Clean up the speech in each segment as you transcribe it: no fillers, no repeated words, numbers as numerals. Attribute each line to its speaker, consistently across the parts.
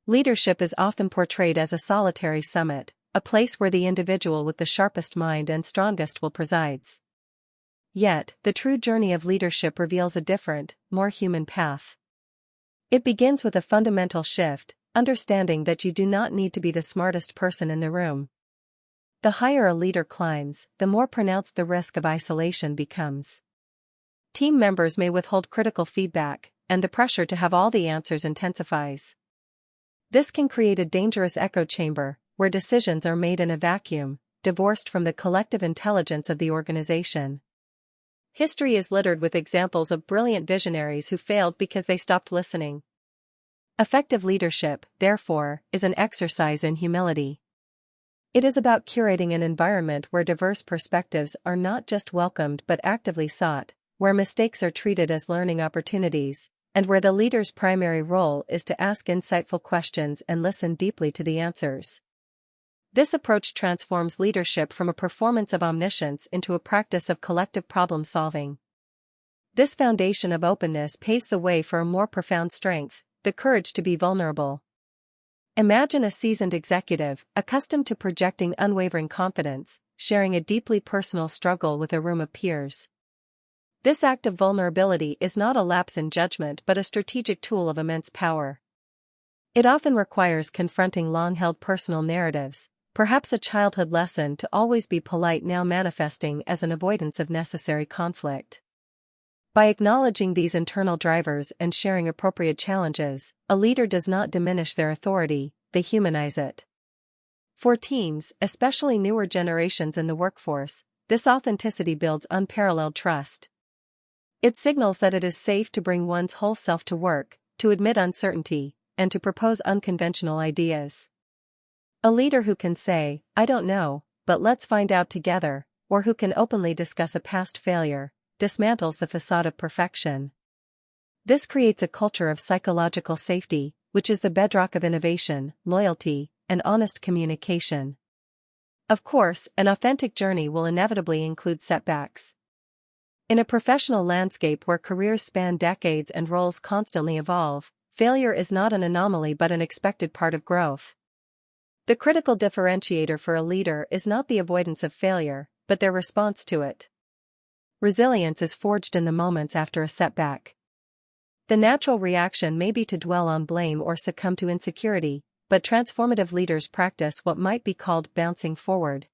Speaker 1: Leadership is often portrayed as a solitary summit, a place where the individual with the sharpest mind and strongest will presides. Yet, the true journey of leadership reveals a different, more human path. It begins with a fundamental shift, understanding that you do not need to be the smartest person in the room. The higher a leader climbs, the more pronounced the risk of isolation becomes. Team members may withhold critical feedback, and the pressure to have all the answers intensifies. This can create a dangerous echo chamber, where decisions are made in a vacuum, divorced from the collective intelligence of the organization. History is littered with examples of brilliant visionaries who failed because they stopped listening. Effective leadership, therefore, is an exercise in humility. It is about curating an environment where diverse perspectives are not just welcomed but actively sought, where mistakes are treated as learning opportunities, and where the leader's primary role is to ask insightful questions and listen deeply to the answers. This approach transforms leadership from a performance of omniscience into a practice of collective problem-solving. This foundation of openness paves the way for a more profound strength, the courage to be vulnerable. Imagine a seasoned executive, accustomed to projecting unwavering confidence, sharing a deeply personal struggle with a room of peers. This act of vulnerability is not a lapse in judgment but a strategic tool of immense power. It often requires confronting long-held personal narratives, perhaps a childhood lesson to always be polite now manifesting as an avoidance of necessary conflict. By acknowledging these internal drivers and sharing appropriate challenges, a leader does not diminish their authority, they humanize it. For teams, especially newer generations in the workforce, this authenticity builds unparalleled trust. It signals that it is safe to bring one's whole self to work, to admit uncertainty, and to propose unconventional ideas. A leader who can say, "I don't know, but let's find out together," or who can openly discuss a past failure, dismantles the facade of perfection. This creates a culture of psychological safety, which is the bedrock of innovation, loyalty, and honest communication. Of course, an authentic journey will inevitably include setbacks. In a professional landscape where careers span decades and roles constantly evolve, failure is not an anomaly but an expected part of growth. The critical differentiator for a leader is not the avoidance of failure, but their response to it. Resilience is forged in the moments after a setback. The natural reaction may be to dwell on blame or succumb to insecurity, but transformative leaders practice what might be called bouncing forward.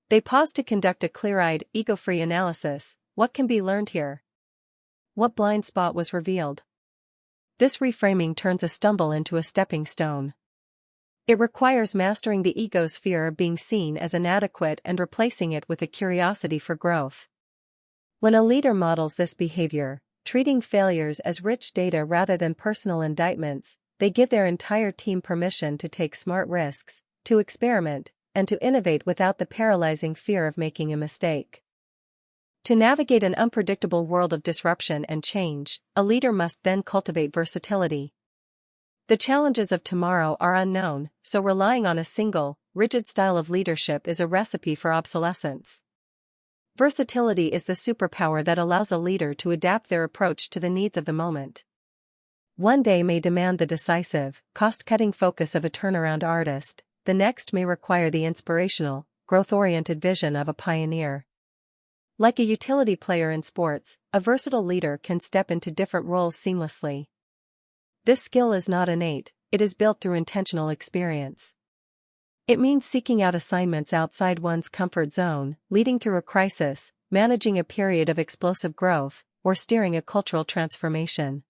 Speaker 1: They pause to conduct a clear-eyed, ego-free analysis. What can be learned here? What blind spot was revealed? This reframing turns a stumble into a stepping stone. It requires mastering the ego's fear of being seen as inadequate and replacing it with a curiosity for growth. When a leader models this behavior, treating failures as rich data rather than personal indictments, they give their entire team permission to take smart risks, to experiment, and to innovate without the paralyzing fear of making a mistake. To navigate an unpredictable world of disruption and change, a leader must then cultivate versatility. The challenges of tomorrow are unknown, so relying on a single, rigid style of leadership is a recipe for obsolescence. Versatility is the superpower that allows a leader to adapt their approach to the needs of the moment. One day may demand the decisive, cost-cutting focus of a turnaround artist, the next may require the inspirational, growth-oriented vision of a pioneer. Like a utility player in sports, a versatile leader can step into different roles seamlessly. This skill is not innate, it is built through intentional experience. It means seeking out assignments outside one's comfort zone, leading through a crisis, managing a period of explosive growth, or steering a cultural transformation.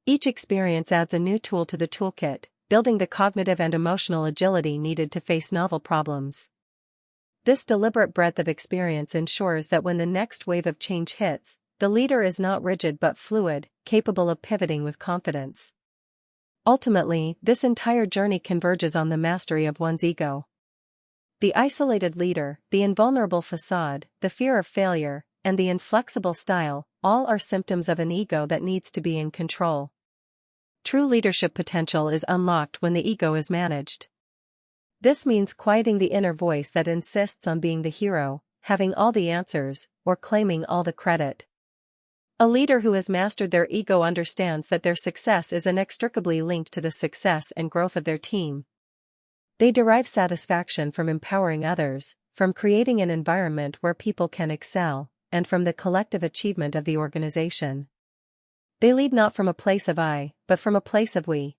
Speaker 1: Each experience adds a new tool to the toolkit, building the cognitive and emotional agility needed to face novel problems. This deliberate breadth of experience ensures that when the next wave of change hits, the leader is not rigid but fluid, capable of pivoting with confidence. Ultimately, this entire journey converges on the mastery of one's ego. The isolated leader, the invulnerable facade, the fear of failure, and the inflexible style, all are symptoms of an ego that needs to be in control. True leadership potential is unlocked when the ego is managed. This means quieting the inner voice that insists on being the hero, having all the answers, or claiming all the credit. A leader who has mastered their ego understands that their success is inextricably linked to the success and growth of their team. They derive satisfaction from empowering others, from creating an environment where people can excel, and from the collective achievement of the organization. They lead not from a place of I, but from a place of we.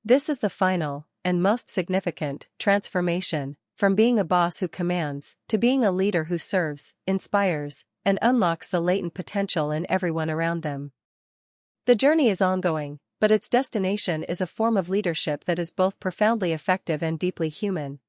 Speaker 1: This is the final, and most significant, transformation, from being a boss who commands, to being a leader who serves, inspires, and unlocks the latent potential in everyone around them. The journey is ongoing, but its destination is a form of leadership that is both profoundly effective and deeply human.